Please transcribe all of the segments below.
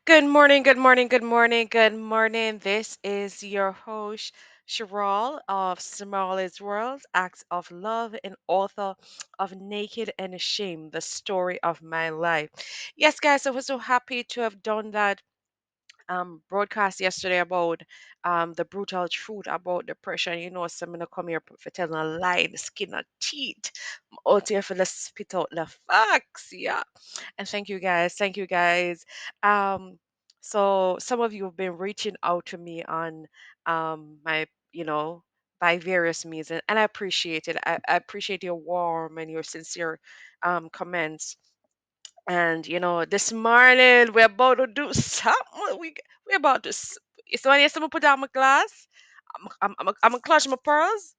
Good morning, good morning, good morning, good morning. This is your host, Cheryl of Small is World, Acts of Love, and author of Naked and Ashamed, the story of my life. Yes, guys, I was so happy to have done that broadcast yesterday about the brutal truth about depression. You know, some gonna come here for telling a lie, the skin of teeth. I'm out here for the spit out the facts. Yeah. And thank you guys. Thank you guys. Um, so some of you have been reaching out to me on my, by various means, and I appreciate it. I appreciate your warm and your sincere comments. And this morning we're about to do something. We're about to. It's when you see me put down my glass. I'm gonna clutch my pearls.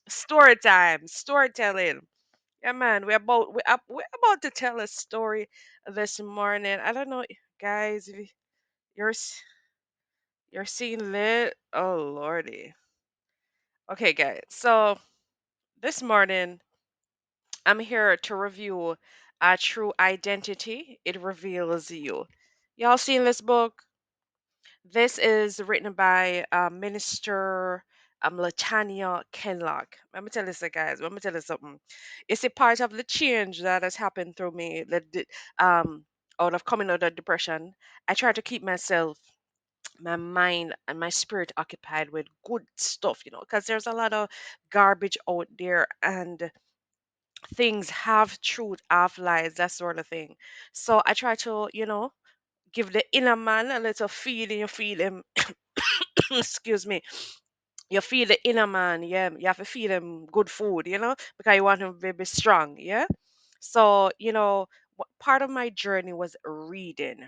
Story time. Storytelling. Yeah, man, we're about to tell a story this morning. I don't know, guys, if you're you're seeing lit. Oh lordy. Okay, guys. So this morning I'm here to review a true identity. It reveals you. Y'all seen this book? This is written by Minister Latanya Kenlock. Let me tell you something, guys. Let me tell you something. It's a part of the change that has happened through me um, out of coming out of depression. I try to keep myself, my mind, and my spirit occupied with good stuff, because there's a lot of garbage out there and things have truth, have lies, that sort of thing. So I try to, give the inner man a little feeling, you feel him. Excuse me, you feel the inner man, yeah, you have to feed him good food, because you want him to be strong, yeah. So part of my journey was reading.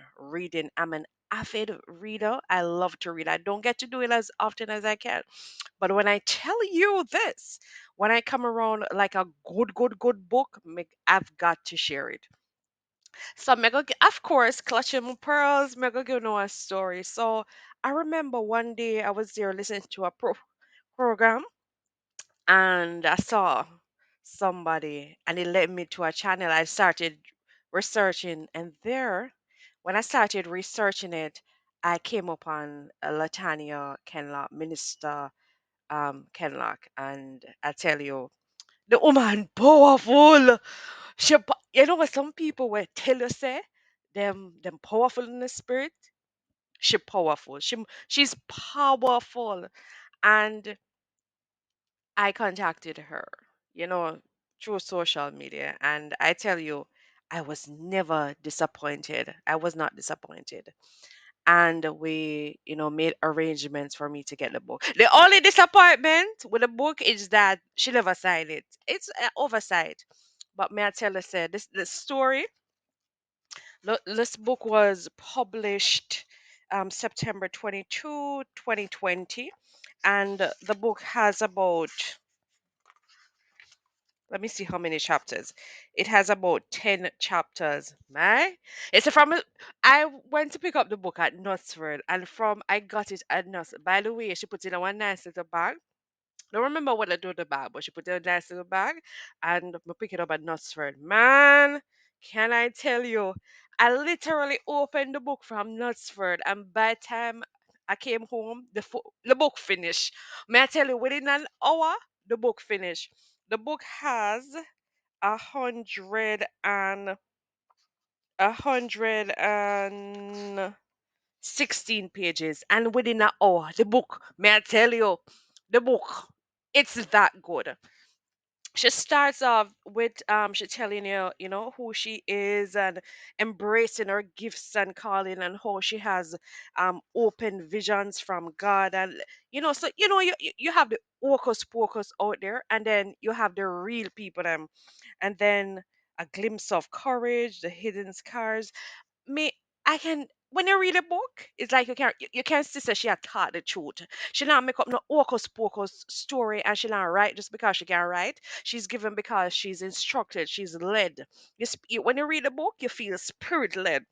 I'm an avid reader. I love to read. I don't get to do it as often as I can, but when I tell you this, when I come around like a good book, I've got to share it. So of course, clutching my pearls, mega give know a story. So I remember one day I was there listening to a program, and I saw somebody and it led me to a channel. I started researching, and there, when I started researching it, I came upon Latanya Kenlock, Minister Kenlock, and I tell you, the woman powerful. You know what some people will tell you say, them powerful in the spirit. She powerful. She's powerful, and I contacted her, you know, through social media, and I tell you, I was never disappointed. I was not disappointed. And we, made arrangements for me to get the book. The only disappointment with the book is that she never signed it. It's an oversight. But may I tell you, say this story, this book was published September 22, 2020, and the book has about, let me see how many chapters. It has about 10 chapters. My, it's from. I went to pick up the book at Knutsford, and from I got it at Nuts. By the way, she put it in one nice little bag. Don't remember what I do with the bag, but she put it in a nice little bag, and I pick it up at Knutsford. Man, can I tell you? I literally opened the book from Knutsford, and by the time I came home, the book finished. May I tell you, within an hour, the book finished. The book has 116 pages, and within an hour, the book, may I tell you, the book, it's that good. She starts off with she telling you, who she is, and embracing her gifts and calling, and how she has open visions from God. And so you have the hocus pocus out there, and then you have the real people, and then a glimpse of courage, the hidden scars. Me, I can, when you read a book, it's like you can't see say she had taught the truth. She not make up no hocus pocus story, and she not write just because she can write. She's given because she's instructed, she's led. When you read a book, you feel spirit led.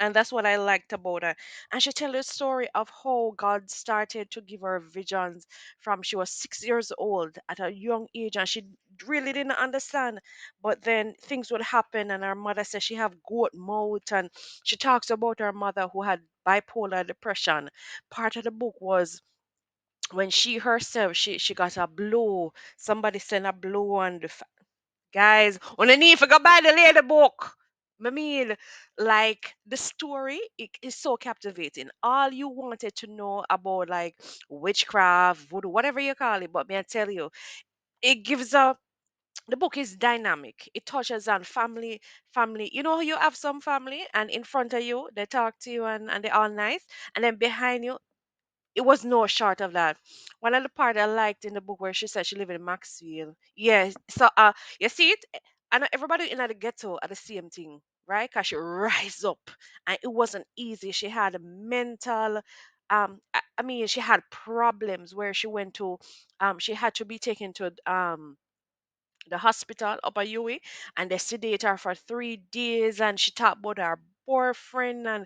And that's what I liked about her. And she tell the story of how God started to give her visions from she was 6 years old at a young age, and she really didn't understand. But then things would happen, and her mother says she have goat mouth, and she talks about her mother who had bipolar depression. Part of the book was when she herself she got a blow. Somebody sent a blow on the guys, on the need for go buy the lady book. I mean, like the story it is so captivating. All you wanted to know about like witchcraft, voodoo, whatever you call it, but may I tell you, it gives a the book is dynamic. It touches on family. You know, you have some family, and in front of you, they talk to you and they're all nice, and then behind you, it was no short of that. One of the part I liked in the book where she said she lived in Maxfield. Yes. So you see it? I know everybody in the ghetto are the same thing, right? Cause she rise up and it wasn't easy. She had a mental I mean she had problems where she went to she had to be taken to the hospital up at UWI, and they sedate her for 3 days, and she talked about her boyfriend and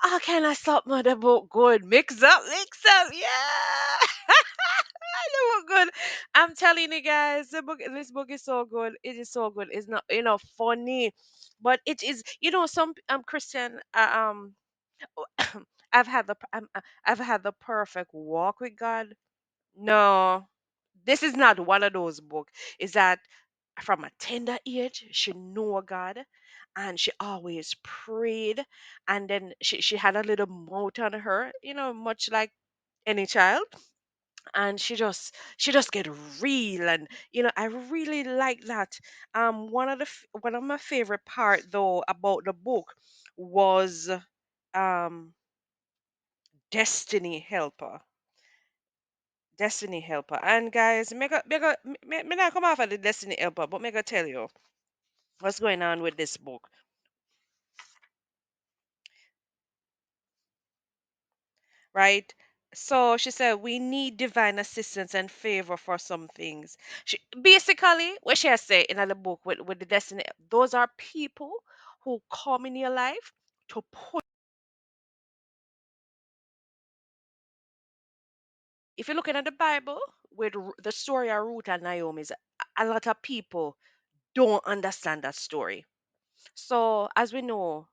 all kind of stuff man about good mix up yeah I know what good. I'm telling you guys, this book is so good. It is so good. It's not funny, but it is some Christian I've had the perfect walk with God. No, this is not one of those books. Is that from a tender age she knew God, and she always prayed, and then she had a little mouth on her, much like any child, and she just get real, and I really like that. One of my favorite part though about the book was um destiny helper. Destiny helper. And guys, me not come off of the destiny helper, but me go tell you what's going on with this book, right? So she said we need divine assistance and favor for some things. Basically, what she has said in the book with the destiny, those are people who come in your life to put. If you're looking at the Bible with the story of Ruth and Naomi's, a lot of people don't understand that story. So as we know,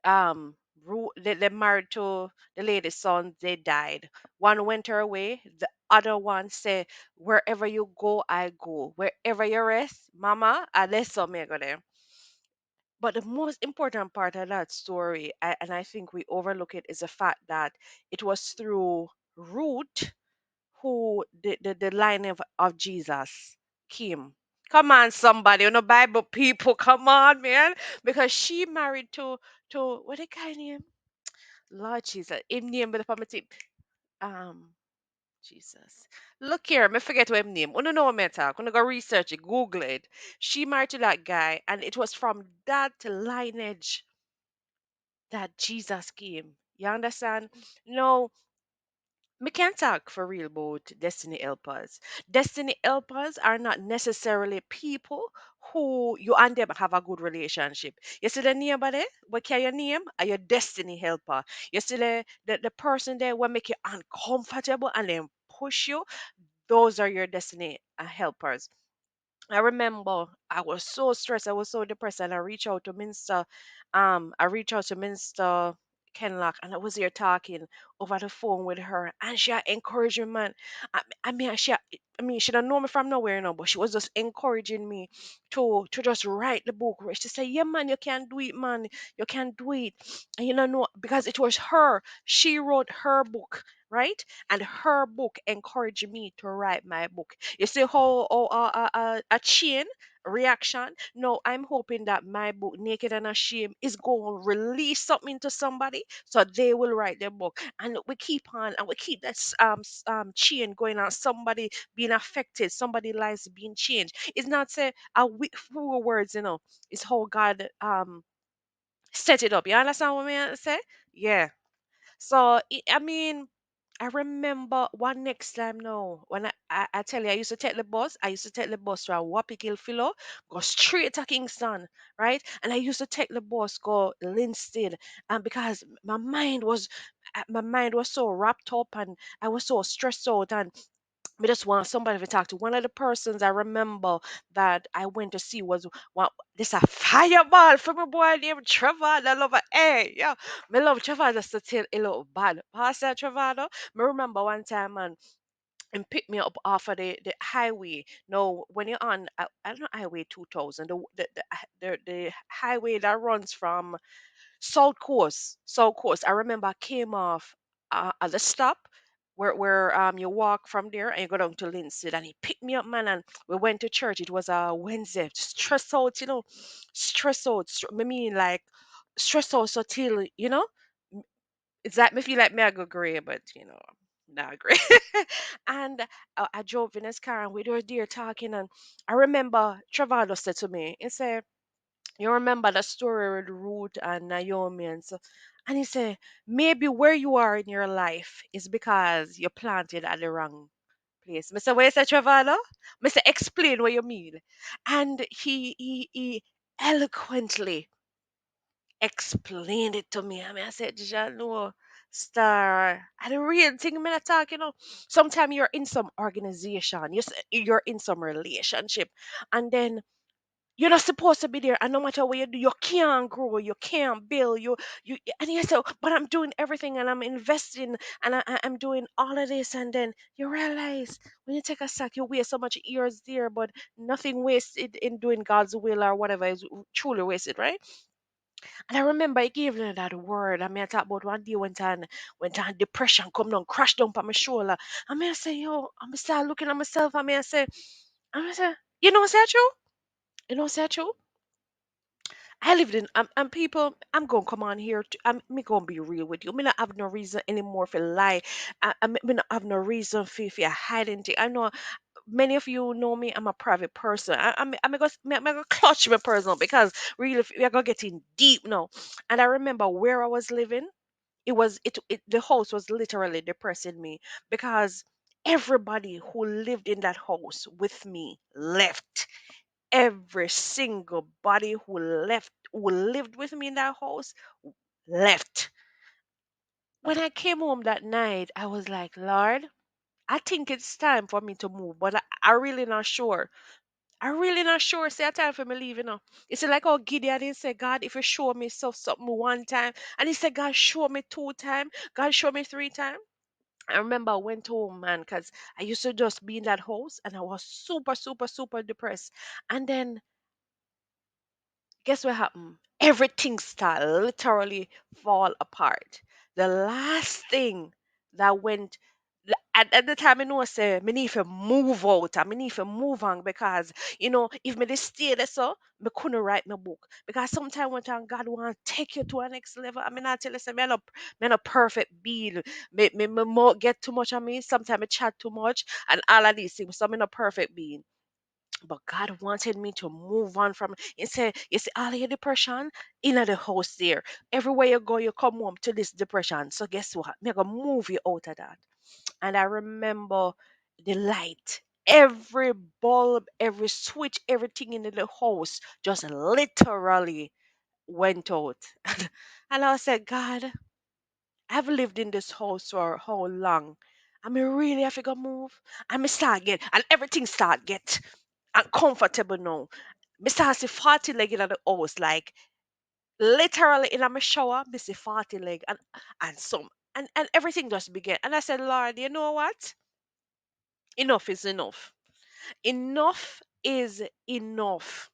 they married to the lady's son, they died. One went her way, the other one said, wherever you go I go, wherever you rest mama I let some me go there. But the most important part of that story, and I think we overlook it, is the fact that it was through Ruth who the line of Jesus came. Come on, somebody, Bible people, come on, man. Because she married to what the guy name? Lord Jesus. Him name with the palm Jesus. Look here, me forget what him name. Uno know what me talk. Uno go research it, Google it. She married to that guy, and it was from that lineage that Jesus came. You understand? No, we can't talk for real about destiny helpers. Destiny helpers are not necessarily people who you and them have a good relationship. You see the name there? What can your name? Are your destiny helper. You see the person there will make you uncomfortable and then push you. Those are your destiny helpers. I remember I was so stressed, I was so depressed, and I reached out to Minister Kenlock, and I was here talking over the phone with her, and she had encouraging man. I mean, she don't know me from nowhere, but she was just encouraging me to just write the book. She said, "Yeah, man, you can do it, man. You can do it." And you know, because it was her. She wrote her book, right? And her book encouraged me to write my book. You see how a chain reaction. No, I'm hoping that my book, Naked and Ashamed, is going to release something to somebody so they will write their book. And we keep on and we keep that chain going on. Somebody being affected, somebody lives being changed. It's not say few words, it's how God set it up. You understand what I say? Yeah. So I mean, I remember one next time now, when I tell you, I used to take the bus. I used to take the bus from Wapping Philo, go straight to Kingston, right? And I used to take the bus, go Linstead, and because my mind was so wrapped up, and I was so stressed out, and I just want somebody to talk to. One of the persons I remember that I went to see was one, this a fireball from a boy named Trevor. I love it. Hey, yeah. Me love Trevor just to tell a little bad. Pastor Trevor, though, me remember one time, man, and picked me up off of the highway. No, when you're on, I don't know, Highway 2000, the highway that runs from South Coast. I remember I came off at the stop where you walk from there and you go down to Linstead, and he picked me up, man, and we went to church. It was a Wednesday. Stress out, stress out. I mean, like stress out so till m- it's like me feel like me I go gray, but not gray. And I drove in his car and we were there talking, and I remember Travado said to me, he said, you remember the story with Ruth and Naomi and so, and he said, maybe where you are in your life is because you planted at the wrong place. Mr. What you say, Travado? Mr. Explain what you mean. And he eloquently explained it to me. I mean, I said, Jano, star. And the real thing I'm not talking, sometimes you're in some organization, you're in some relationship, and then you're not supposed to be there, and no matter what you do, you can't grow, you can't build, and you say, but I'm doing everything, and I'm investing, and I'm doing all of this, and then you realize when you take a sack, you waste so much years there, but nothing wasted in doing God's will or whatever is truly wasted, right? And I remember he gave me that word. I mean, I talk about one day went on depression, come down, crash down on my shoulder. I mean, I say, yo, I'm start looking at myself. I say, is that true? Is that true? I lived in and people. I'm gonna come on here. Me gonna be real with you. Me not have no reason anymore for lie. Me not have no reason for hiding thing. I know many of you know me. I'm a private person. I'm gonna clutch my personal because really we are gonna get in deep now. And I remember where I was living. The house was literally depressing me because everybody who lived in that house with me left. Every single body who lived with me in that house left. When I came home that night, I was like, Lord, I think it's time for me to move, but I really not sure. I really not sure. Say a time for me leaving now. It's like how Gideon didn't say, God, if you show me something one time, and he said, God, show me two times, God, show me three times. I remember I went home, man, because I used to just be in that house and I was super, super, super depressed. And then guess what happened? Everything started literally fall apart. The last thing that went at the time I know I say me need to move out and me need to move on because if me just stay there so me couldn't write my book. Because sometimes when time God want to take you to a next level, I mean I tell you say me not perfect being. Me more get too much on me. Sometimes I chat too much and all of these things. So I'm not perfect being, but God wanted me to move on from. He said, you see, all your depression in the house there. Everywhere you go, you come home to this depression. So guess what? Me gonna move you out of that. And I remember the light. Every bulb, every switch, everything in the house just literally went out. And I said, God, I've lived in this house for how long? I mean, really, have to go move. And me start get, and everything start get uncomfortable now. Me start see 40 leg in the house, like literally in my shower, me see 40 leg and some and everything just began. And I said, Lord, you know what? Enough is enough. Enough is enough.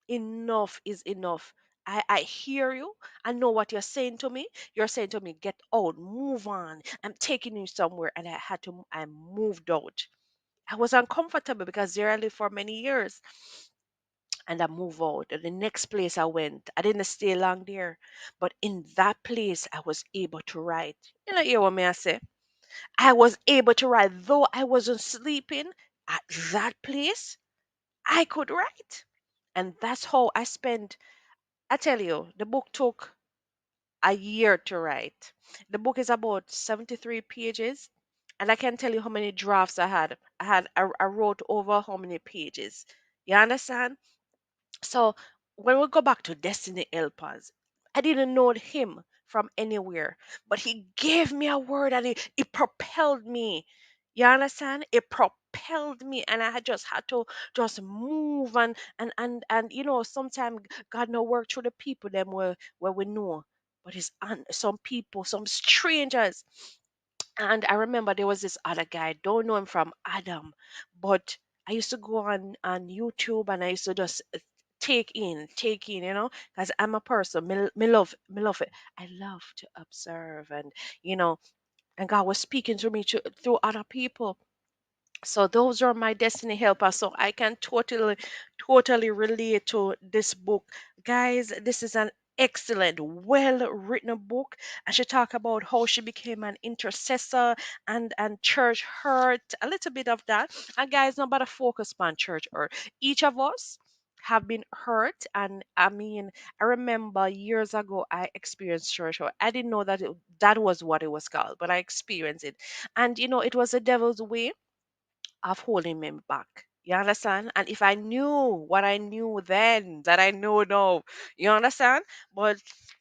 Enough is enough. I hear you. I know what you're saying to me. You're saying to me, get out, move on. I'm taking you somewhere. And I moved out. I was uncomfortable because there I lived for many years. And I moved out. And the next place I went, I didn't stay long there. But in that place, I was able to write. You know, hear what may I say? I was able to write. Though I wasn't sleeping at that place, I could write. And that's how I spent. I tell you, the book took a year to write. The book is about 73 pages. And I can tell you how many drafts I had. I wrote over how many pages. You understand? So when we go back to Destiny Helpers, I didn't know him from anywhere, but he gave me a word and it propelled me. You understand? It propelled me, and I had just had to just move and sometimes God no work through the people them where we know, but it's some people, some strangers. And I remember there was this other guy, don't know him from Adam, but I used to go on YouTube and I used to just take in, because I'm a person, me love it. I love to observe you know, and God was speaking to me through other people. So those are my destiny helpers. So I can totally relate to this book. Guys, this is an excellent, well written book. And she talk about how she became an intercessor and church hurt, a little bit of that. And guys, nobody focus on church hurt. Each of us have been hurt, and I mean, I remember years ago I experienced church hurt. I didn't know that that was what it was called, but I experienced it. And it was the devil's way of holding me back. You understand? And if I knew what I knew then that I know now, you understand? But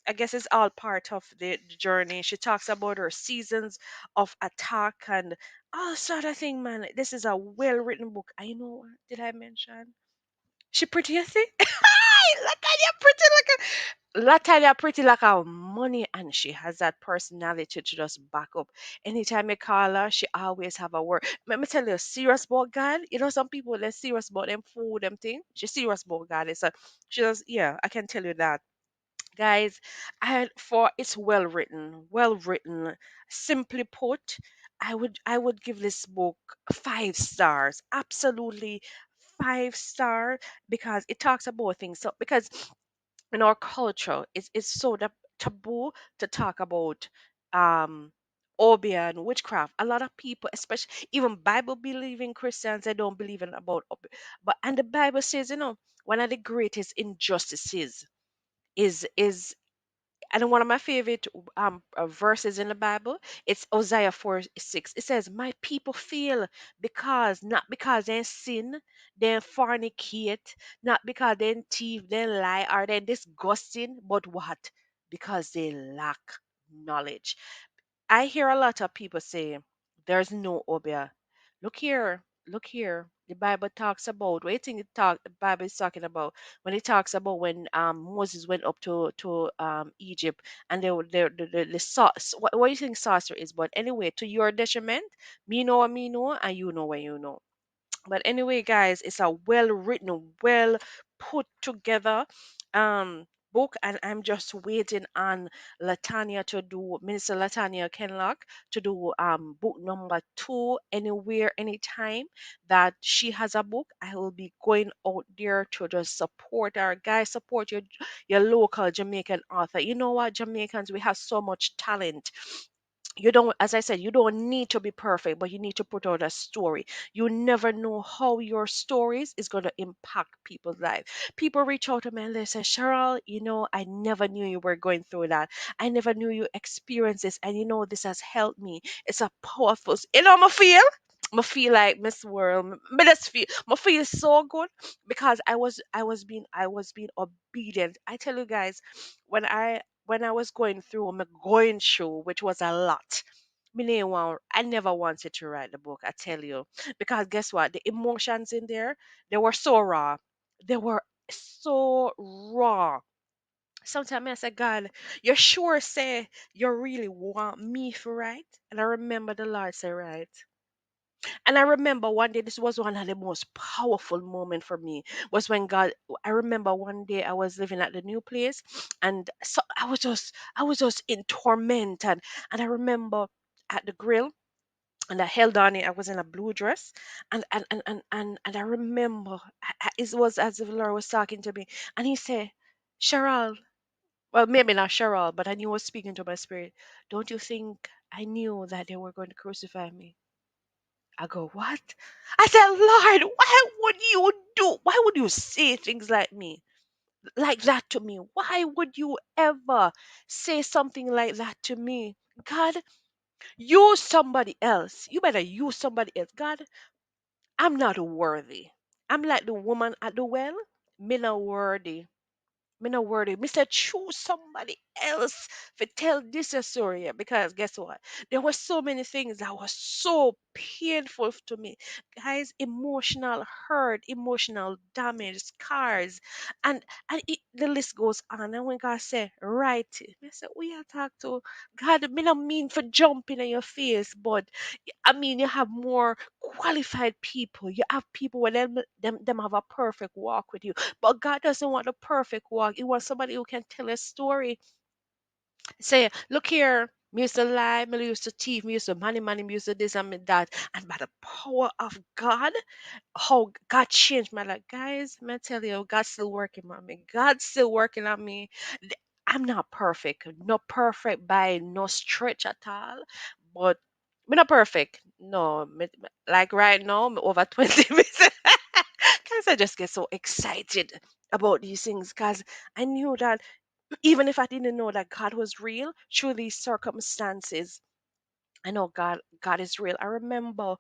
I guess it's all part of the journey. She talks about her seasons of attack and all sort of thing, man. This is a well written book. I know what did I mention? She pretty, you see? Latanya pretty Latanya pretty like our money, and she has that personality to just back up. Anytime I call her, she always have a word. Let me tell you, serious about God. Some people they're serious about them food, them thing. She's serious about God. It's a she does yeah, I can tell you that. Guys, it's well written. Simply put, I would give this book 5 stars. Absolutely 5 star, because it talks about things. So because in our culture it's so taboo to talk about um obia and witchcraft. A lot of people, especially even Bible believing Christians, they don't believe in about but and the Bible says, one of the greatest injustices is and one of my favorite verses in the Bible, it's Hosea 4:6. It says, "My people fail not because they sin, they fornicate, not because they thief, they lie, or they disgusting, but what? Because they lack knowledge." I hear a lot of people say there's no obia. Look here. The Bible talks about what do you think the Bible is talking about when it talks about when Moses went up to Egypt, and they were the sauce. What do you think sorcery is? But anyway, to your detriment, me know what me know, and you know what you know. But anyway, guys, it's a well written, well put together book, and I'm just waiting on Latanya to do Minister Latanya Kenlock to do book number 2 anywhere, anytime that she has a book. I will be going out there to just support her. Guys, support your local Jamaican author. You know what, Jamaicans, we have so much talent. You don't, as I said, you don't need to be perfect, but you need to put out a story. You never know how your stories is going to impact people's life. People reach out to me and they say, Cheryl, I never knew you were going through that. I never knew you experienced this, and this has helped me. It's a powerful I feel like Miss World. Me just feel so good, because I was being obedient. I tell you guys, when I was going through my going through, which was a lot. I never wanted to write the book, I tell you. Because guess what? The emotions in there, they were so raw. They were so raw. Sometimes I say, God, you sure say you really want me to write? And I remember the Lord say, right. And I remember one day, this was one of the most powerful moment for me, was when God, I remember one day I was living at the new place, and so I was just in torment, and I remember at the grill, and I held on it. I was in a blue dress, and I remember it was as if the Lord was talking to me, and He said, Cheryl, well, maybe not Cheryl, but I knew He was speaking to my spirit. Don't you think I knew that they were going to crucify me? I go, what? I said, Lord, why would you say things like that to me? Why would you ever say something like that to me? God, Use somebody else. You better use somebody else. God, I'm not worthy. I'm like the woman at the well. Me not worthy. Me not worthy. Me said choose somebody else to tell this story. Because guess what? There were so many things that was so painful to me. Guys, emotional hurt, emotional damage, scars, the list goes on. And when God said, write it, I said, we are talk to God. Me not mean for jumping in your face, but I mean you have more qualified people. You have people where them have a perfect walk with you, but God doesn't want a perfect walk. He wants somebody who can tell a story. Say, look here, me used to lie, me used to thief, me used to money, me used to this and me that. And by the power of God, how God changed my life. Guys, man, tell you, God's still working on me. God's still working on me. I'm not perfect. Not perfect by no stretch at all. But me not perfect. No, like right now, me over 20 minutes. Guys, I just get so excited about these things because I knew that even if I didn't know that God was real through these circumstances, I know God is real. I remember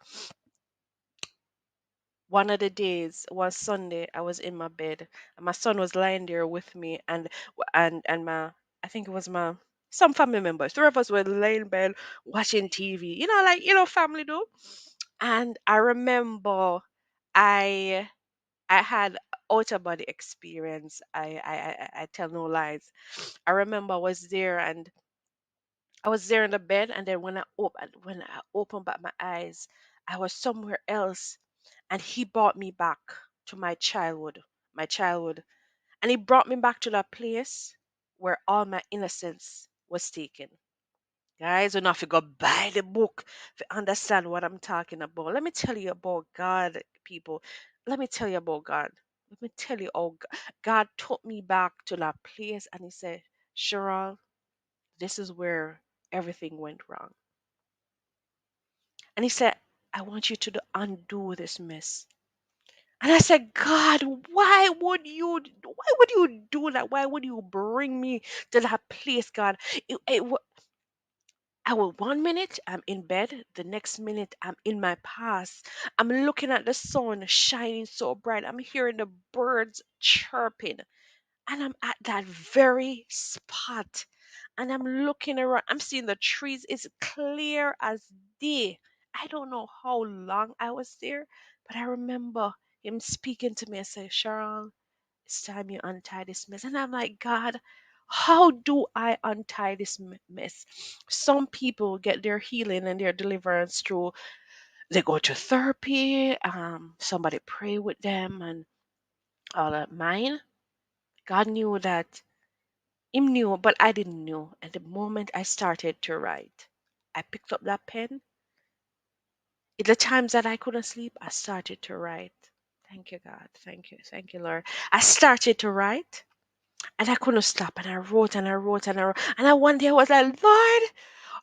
one of the days was Sunday. I was in my bed, and my son was lying there with me, and my I think it was my some family members. Three of us were laying in bed watching TV. You know, like family do. And I remember I I had out of body experience. I tell no lies. I remember I was there in the bed, and then when I opened back my eyes, I was somewhere else, and he brought me back to my childhood, and he brought me back to that place where all my innocence was taken. Guys, we don't have to go buy the book to understand what I'm talking about. Let me tell you about God, people. Let me tell you about God. Let me tell you, God took me back to that place, and he said, Cheryl, this is where everything went wrong. And he said, I want you to undo this mess. And I said, God, why would you do that? Why would you bring me to that place, God? I will 1 minute I'm in bed, the next minute I'm in my past. I'm looking at the sun shining so bright. I'm hearing the birds chirping. And I'm at that very spot. And I'm looking around. I'm seeing the trees. It's clear as day. I don't know how long I was there, but I remember him speaking to me and say, Cheryl, it's time you untie this mess. And I'm like, God, how do I untie this mess? Some people get their healing and their deliverance through they go to therapy, somebody pray with them and all that. Mine, God knew that him knew, but I didn't know. And the moment I started to write, I picked up that pen. In the times that I couldn't sleep, I started to write. Thank you, God. Thank you. Thank you, Lord. I started to write. And I couldn't stop. And I wrote and I wrote and I wrote. And I one day I was like, Lord,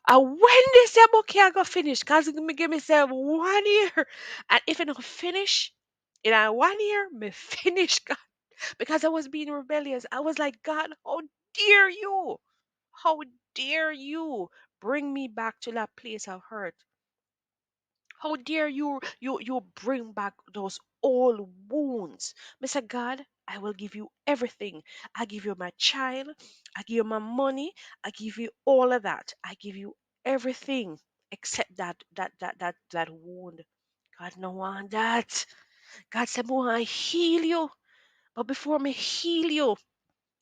when this book here go finish? Because me give myself 1 year. And if it don't finish in a 1 year, me finish, God. Because I was being rebellious. I was like, God, how dare you? How dare you bring me back to that place of hurt? How dare you bring back those old wounds? Mr. God, I will give you everything. I give you my child, I give you my money, I give you all of that. I give you everything except that wound. God no want that. God said, "Boy, I heal you. But before me heal you, you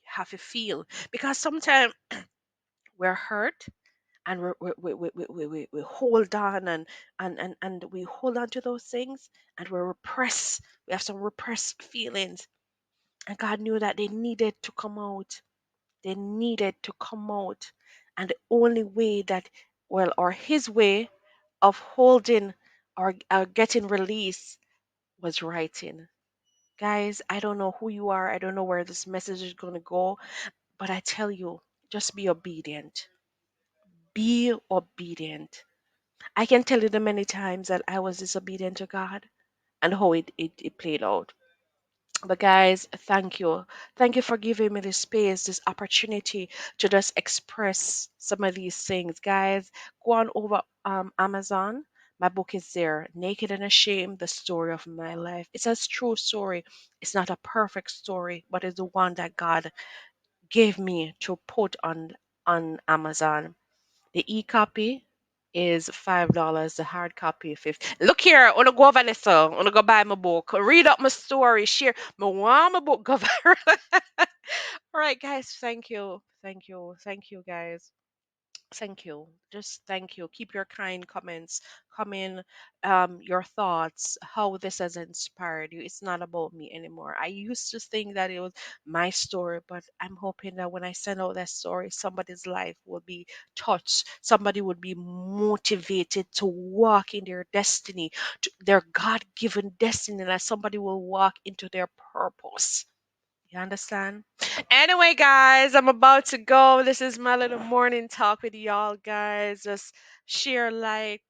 have to feel. Because sometimes we're hurt and we hold on and we hold on to those things and we repress. We have some repressed feelings. And God knew that they needed to come out. They needed to come out. And the only way that, well, or His way of holding or getting release was writing. Guys, I don't know who you are. I don't know where this message is going to go. But I tell you, just be obedient. Be obedient. I can tell you the many times that I was disobedient to God and how it played out. But guys, thank you. Thank you for giving me this space, this opportunity to just express some of these things. Guys, go on over Amazon. My book is there, Naked and Ashamed, the story of my life. It's a true story. It's not a perfect story, but it's the one that God gave me to put on Amazon. The e-copy is $5. The hard copy is 50. Look here, I wanna go over this. I wanna go buy my book. Read up my story. Share. I want my book go viral. All right, guys. Thank you. Thank you. Thank you, guys. Thank you. Just thank you. Keep your kind comments coming, your thoughts, how this has inspired you. It's not about me anymore. I used to think that it was my story, but I'm hoping that when I send out that story, somebody's life will be touched. Somebody would be motivated to walk in their destiny, to their God given destiny, that somebody will walk into their purpose. You understand? Anyway, guys, I'm about to go. This is my little morning talk with y'all, guys. Just share, like,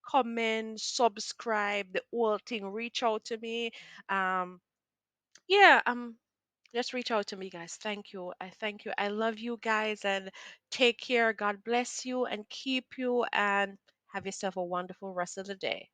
comment, subscribe, the whole thing. Reach out to me. Um, yeah, just reach out to me, guys. Thank you. I thank you. I love you guys, and take care. God bless you and keep you, and have yourself a wonderful rest of the day.